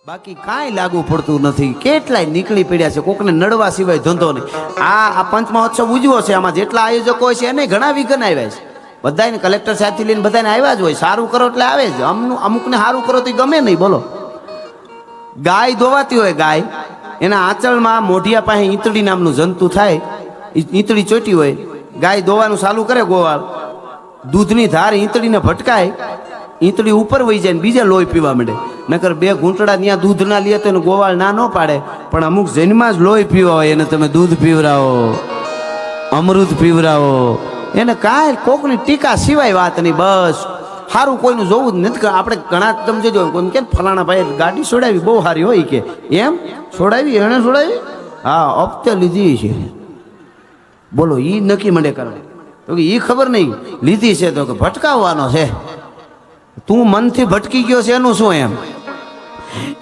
બાકી કાંઈ લાગુ પડતું નથી. કેટલાય નીકળી પડ્યા છે, કોકને નડવા સિવાય ધંધો નહીં. આ પંચ મહોત્સવ ઉજવો છે, આમાં જેટલા આયોજકો હોય છે એને ઘણા વિઘન આવ્યા છે. બધાને કલેક્ટર સાહેબથી લઈને બધાને આવ્યા જ હોય. સારું કરો એટલે આવે જ, અમુકને સારું કરો તો ગમે નહીં. બોલો, ગાય દોવાતી હોય, ગાય એના આંચળમાં મોઢિયા પાસે ઈંતળી નામનું જંતુ થાય, ઈંતળી ચોટી હોય, ગાય દોવાનું ચાલુ કરે, ગોવાળ દૂધની ધાર ઈંતળીને ભટકાય, ઈંતળી ઉપર વહી જાય ને બીજા લોહી પીવા માંડે. નકર બે ઘૂંટડા ત્યાં દૂધ ના લે તો એને ગોવાળ ના ન પાડે, પણ અમુક જન્મમાં જ લોહી પીવા હોય એને તમે દૂધ પીવરાવો, અમૃત પીવરાવો, એને કાંઈ કોકની ટીકા સિવાય વાત નહીં. બસ સારું કોઈનું જોવું જ નથી. આપણે ઘણા તમે જોજો, કોઈ કે ફલાણા ભાઈ ગાડી છોડાવી બહુ સારી હોય, કે એમ છોડાવી, એણે છોડાવી, હા હપ્તે લીધી છે. બોલો, એ નક્કી મંડે કરવા તો કે એ ખબર નહીં લીધી છે તો કે ભટકાવવાનો છે. તું મનથી ભટકી ગયો છે એનું શું, એમ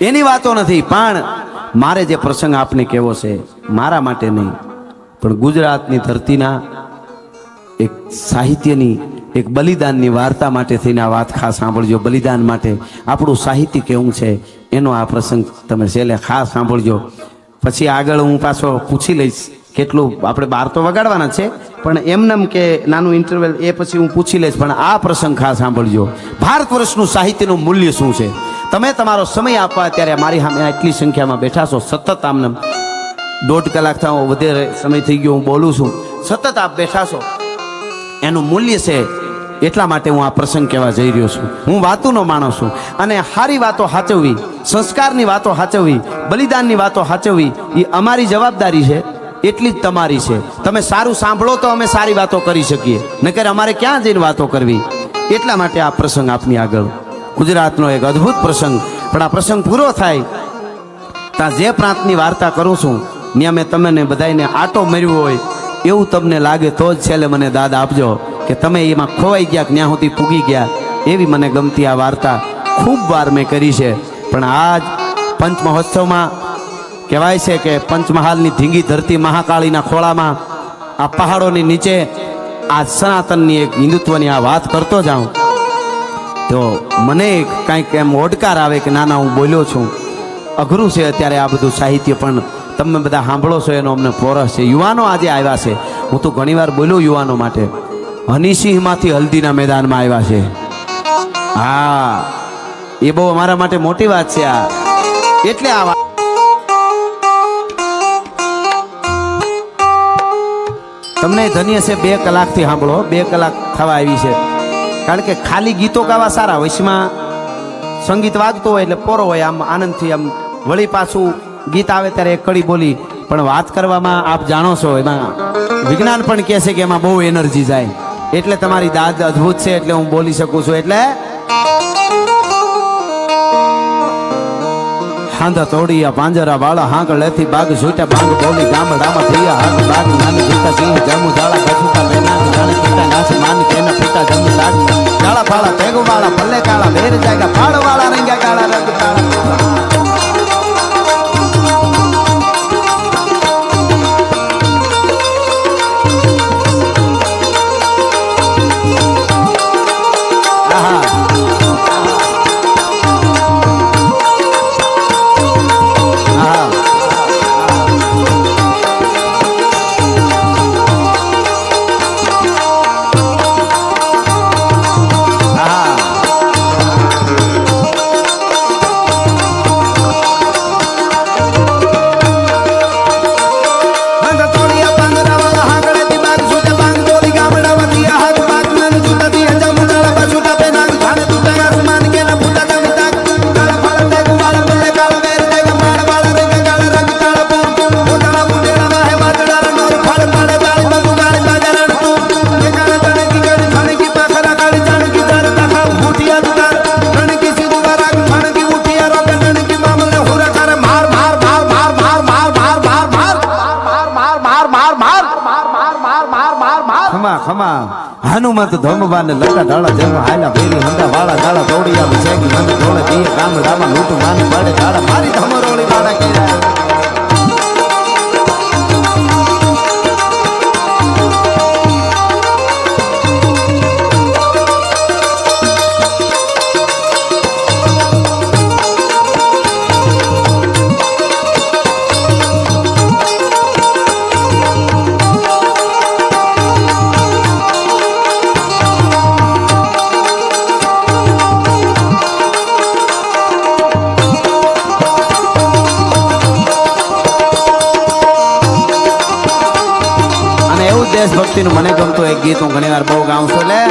એની વાતો નથી. પણ મારે જે પ્રસંગ આપને કહેવો છે, મારા માટે નહીં પણ ગુજરાતની ધરતીના એક સાહિત્યની, એક બલિદાનની વાર્તા માટે થઈને આ વાત ખાસ સાંભળજો. બલિદાન માટે આપણું સાહિત્ય કેવું છે એનો આ પ્રસંગ તમે છેલ્લે ખાસ સાંભળજો. પછી આગળ હું પાછો પૂછી લઈશ કેટલું. આપણે બાર તો વગાડવાના છે, પણ એમનેમ કે નાનું ઇન્ટરવેલ એ પછી હું પૂછી લઈશ. પણ આ પ્રસંગ ખાસ સાંભળજો. ભારત વર્ષનું સાહિત્યનું મૂલ્ય શું છે. તમે તમારો સમય આપવા અત્યારે મારી સામે આટલી સંખ્યામાં બેઠા છો, સતત આમને 1.5 કલાકથી વધારે સમય થઈ ગયો હું બોલું છું, સતત આપ બેઠા છો, એનું મૂલ્ય છે. એટલા માટે હું આ પ્રસંગ કહેવા જઈ રહ્યો છું. હું વાતોનો માણસ છું, અને સારી વાતો સાચવવી, સંસ્કારની વાતો સાચવવી, બલિદાનની વાતો સાચવવી એ અમારી જવાબદારી છે, એટલી જ તમારી છે. તમે સારું સાંભળો તો અમે સારી વાતો કરી શકીએ, નકર અમારે ક્યાં જઈને વાતો કરવી. એટલા માટે આ પ્રસંગ આપની આગળ, ગુજરાતનો એક અદ્ભુત પ્રસંગ. પણ આ પ્રસંગ પૂરો થાય ત્યાં જે પ્રાંતની વાર્તા કરું છું ત્યાં મેં તમને બધાને આટો મર્યો હોય એવું તમને લાગે તો જ છેલ્લે મને દાદ આપજો કે તમે એમાં ખોવાઈ ગયા, ત્યાં સુધી પૂગી ગયા. એવી મને ગમતી આ વાર્તા ખૂબ વાર મેં કરી છે. પણ આજ પંચ મહોત્સવમાં કહેવાય છે કે પંચમહાલની ધીંગી ધરતી મહાકાળીના ખોળામાં આ પહાડોની નીચે આ સનાતનની એક હિન્દુત્વની આ વાત કરતો જાઉં તો મને કાંઈક એમ ઓડકાર આવે કે ના હું બોલ્યો છું. અઘરું છે અત્યારે આ બધું સાહિત્ય, પણ તમે બધા સાંભળો છો એનો અમને પોરસ છે. યુવાનો આજે આવ્યા છે, હું તો ઘણીવાર બોલ્યો યુવાનો માટે. હનીસિંહમાંથી હલ્દીના મેદાનમાં આવ્યા છે. હા, એ બહુ અમારા માટે મોટી વાત છે. આ એટલે આ તમને ધન્ય છે. 2 કલાકથી સાંભળો, 2 કલાક થવા આવી છે. કારણ કે ખાલી ગીતો ગાવા સારા, વચમાં સંગીત વાગતો હોય એટલે પોરો હોય, આમ આનંદથી આમ વળી પાછું ગીત આવે ત્યારે એક કડી બોલી. પણ વાત કરવામાં આપ જાણો છો, એમાં વિજ્ઞાન પણ કહે છે કે એમાં બહુ એનર્જી જાય. એટલે તમારી દાદ અદ્ભુત છે, એટલે હું બોલી શકું છું. એટલે હાંધા તોડિયા પાંજરા વાળા હાંક લેથી બાગ છૂટ્યા બાગ બોલી ગામડામાં થયા હાંક બાગ નાની જીતા સિંહ જમુ જાળા કછુતા બેના જાણે પિતા નાસ માન કેના પિતા જમુ સાગ જાળા ફાળા તેગો વાળા ભલે કાળા વેર જાયગા ફાળ વાળા રંગ્યા કાળા રંગ કાળા. ખમા હનુમંત ધમવાને લટા ઢાળા જન્મ હાલા ભેરી હંડા વાળા ગાળા તોડિયા વિસેગી મને ધોળે દીએ ગામડામાં લૂટ માને પાડે ઢાળા મારી ધમરોળી વાળા કેરા. ભક્તિનું મને ગમતું એક ગીત હું ઘણી વાર બહુ ગાઉં છું. લે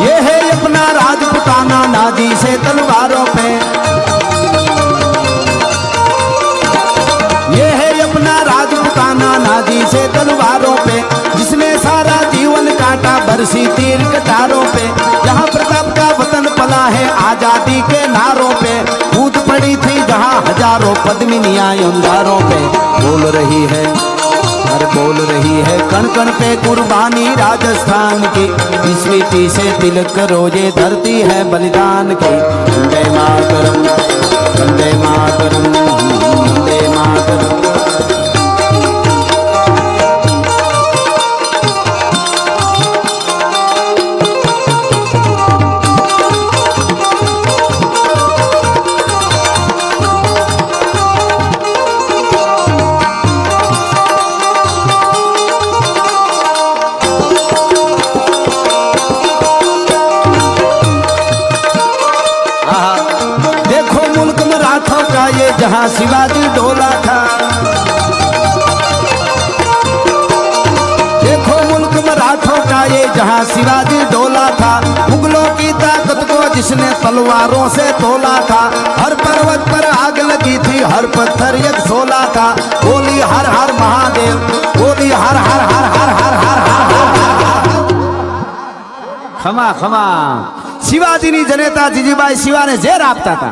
ये है अपना राजपुताना नादी से तलवारों पे, ये है अपना राजपुताना नादी से तलवारों पे, जिसने सारा जीवन काटा बरसी तीर कटारों पे, जहाँ प्रताप का वतन पला है आजादी के नारों पे, कूद पड़ी थी जहाँ हजारों पद्मिनियां अंगारों पे, बोल रही है हर बोल रही है कण कण पे कुर्बानी राजस्थान की, इस मिट्टी से तिलक करो ये धरती है बलिदान की. वंदे मातरम वंदे मातरम वंदे मातरम. जहाँ शिवाजी डोला था, देखो मुल्क मराठों का ये जहाँ शिवाजी डोला था, मुगलों की ताकत को जिसने तलवारों से तोला था, हर पर्वत पर आग लगी थी हर पत्थर एक सोला था, बोली हर हर महादेव, बोली हर हर हर हर हर हर हर. खमा खमा शिवाजीनी जनेता जीजीबाई शिवाने ઝેર આપતા હતા,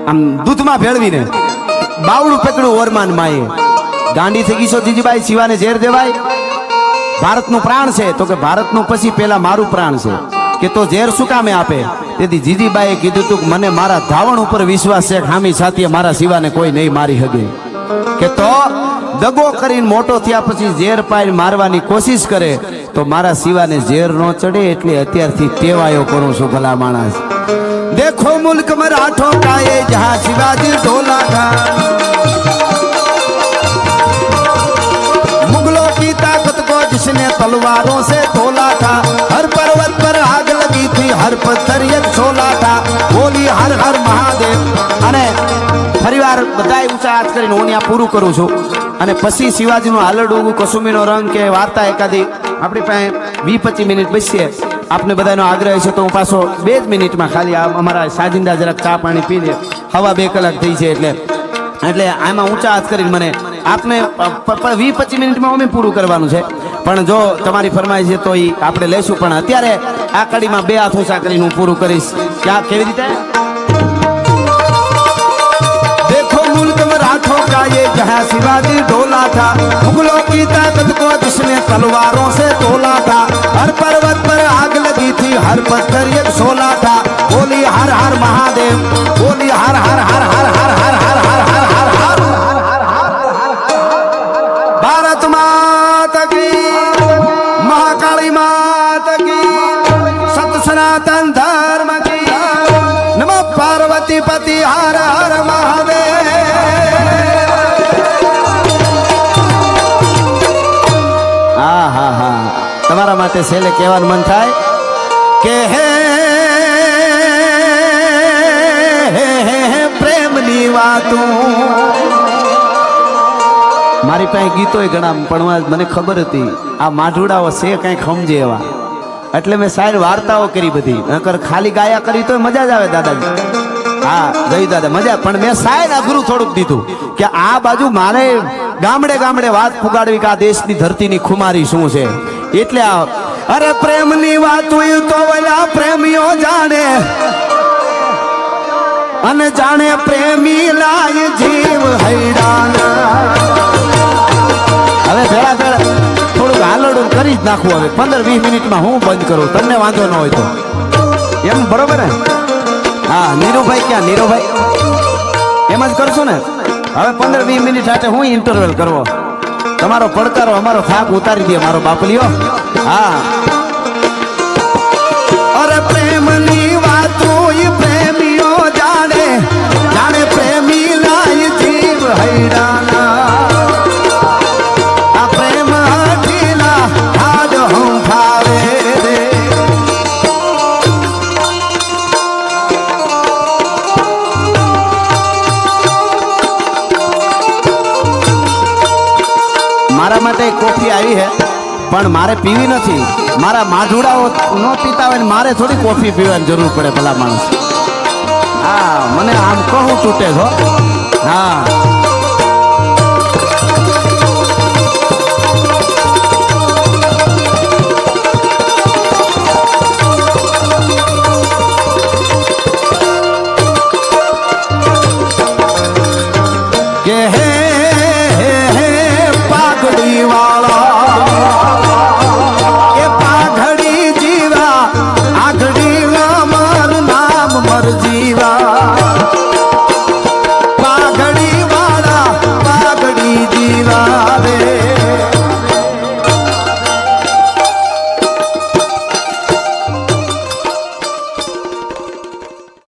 આમ દૂધમાં ભેળવીને બાવડું પકડ્યું ઓરમાન માએ. ગાંડી થઈ ગઈ છો જીજીબાઈ, શિવાને ઝેર દેવાય? ભારતનું પ્રાણ છે તો કે ભારતનું પછી પેલા મારું પ્રાણ છે, કે તો ઝેર શું કામે આપે? તેથી જીજીબાઈએ કીધું તું કે મને મારા ધાવણ ઉપર વિશ્વાસ છે, ખામી સાથીએ મારા શિવાને કોઈ નહીં મારી શકે, કે તો દગો કરીને મોટો થયા પછી ઝેર પાઈને મારવાની કોશિશ કરે તો મારા શિવાને ઝેર ન ચડે, એટલે અત્યારથી ટેવાયો કરું છું ભલા માણસ. देखो मुल्क मराठों का ये जहाँ शिवाजी डोला था, मुगलों की ताकत को जिसने तलवारों से तोला था, हर पर्वत पर आग लगी थी हर पत्थर एक सोला था, बोली हर हर महादेव. અને ફરીવાર બધાય ઊંચા હાથ કરીને હું ત્યાં પૂરું કરું છું, અને પછી શિવાજીનું હાલરડું કસુમીનો રંગ કે વાર્તા એકાદી આપણી પાસે 20-25 મિનિટ બચશે. આપને બધાનો આગ્રહ છે તો હું પાછો 2 જ મિનિટમાં ખાલી અમારા સાજિંદા જરાક ચા પાણી પી લે, હવા 2 કલાક થઈ છે, એટલે આમાં ઊંચા હાથ કરીને મને આપને 20-25 મિનિટમાં અમે પૂરું કરવાનું છે, પણ જો તમારી ફરમાઈશ છે તો એ આપણે લઈશું. પણ અત્યારે આ કડીમાં 2 હાથ ઊંચા કરીને હું પૂરું કરીશ. ક્યાં કેવી રીતે? देखो मुल्क मराठों का ये जहाँ शिवाजी डोला था, मुगलों की ताकत को जिसने तलवारों से तोला था, हर पर्वत पर आग लगी थी हर पत्थर एक सोला था, बोली हर हर महादेव, बोली हर हर हर हर हर हर हर हर हर हर हर. भारत माता की, महाकाली माता की, सत सनातन धर्म की, नमः पार्वती पति हर हर महादेव. હા હા હા, તમારા માટે છેલ્લે કહેવાનું મન થાય કે હે પ્રેમની વાતો. મારી પાસે ગીતોય ઘણા, પણ મને ખબર હતી આ માઢુડાઓ છે કંઈક સમજે એવા, એટલે મેં શાયર વાર્તાઓ કરી બધી, નકર ખાલી ગાયા કરી તો મજા જ આવે દાદાજી. હા જય દાદા મજા, પણ મેં શાયર અઘરું થોડુંક દીધું કે આ બાજુ મારે ગામડે ગામડે વાત પુગાડવી કે આ દેશની ધરતીની ખુમારી શું છે, એટલે આ અરે પ્રેમની વાત તો ઓલા પ્રેમીઓ જાણે, અને જાણે પ્રેમી લાય જીવ હૈડાના. હવે ભેળા ભેળા થોડુંક હાલડું કરી જ નાખવું. હવે 15-20 મિનિટમાં હું બંધ કરું, તમને વાંધો ન હોય તો એમ, બરોબર ને? હા નીરુભાઈ, ક્યાં નીરુભાઈ? એમ જ કરશો ને? હવે 15-20 મિનિટ સાથે હું ઇન્ટરવેલ કરવો, તમારો પડકારો અમારો થાક ઉતારી દે મારો બાપલીઓ. હા અરે પ્રેમની વાતો પ્રેમીઓ જાણે, જાણે પ્રેમી લાય જીવ હૈડાના. આ પ્રેમ હઠીલા આજ હું ભાવે રે. માટે કોફી આવી છે પણ મારે પીવી નથી. મારા માઢુડાઓ ન પીતા હોય ને મારે થોડી કોફી પીવાની જરૂર પડે ભલા માણસ. હા મને આમ કહું તૂટે છો. હા